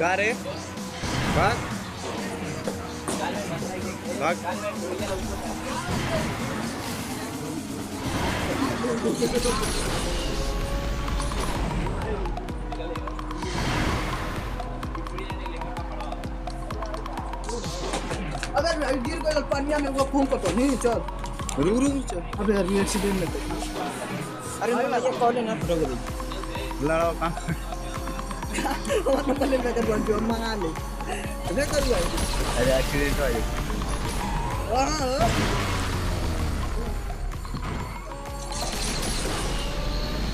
का रे भाग भाग अगर गिर गए पानिया में वो फोन करता नहीं चल रुक रुक चल अबे यार ये एक्सीडेंट में अरे ना ये कॉल है ना रुक रुक लड़ाओ काम वो तो पहले मैं कर जो मंगा ले अबे कर भाई अरे एक्सीडेंट हो गया हां